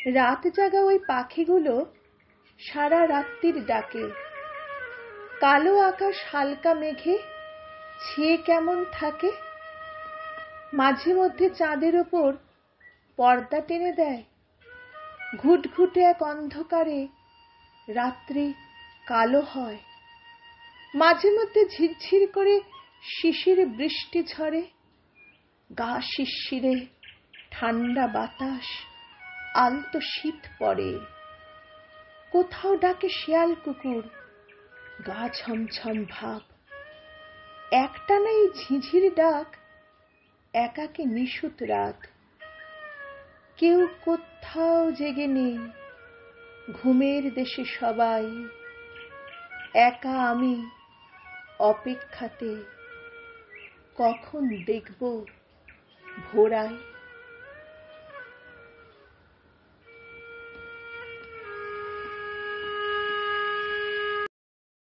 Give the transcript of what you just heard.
রাত জাগা ওই পাখিগুলো সারা রাত্রির ডাকে। কালো আকাশ হালকা মেঘে ছেয়ে কেমন থাকে, মাঝে মধ্যে চাঁদের ওপর পর্দা টেনে দেয়। ঘুটঘুটে এক অন্ধকারে রাত্রি কালো হয়। মাঝে মধ্যে ঝিরঝির করে শিশির বৃষ্টি ঝরে। গা শিরশিরে ঠান্ডা বাতাস, আলতো শীত পড়ে। কোথাও ডাকে শেয়াল কুকুর, গা ছমছম ভাব। একটানা এই ঝিঝির ডাক, একাকী নিশুত রাত। কেউ কোথাও জেগে নেই, ঘুমের দেশে সবাই। একা আমি অপেক্ষাতে, কখন দেখব ভোরায়।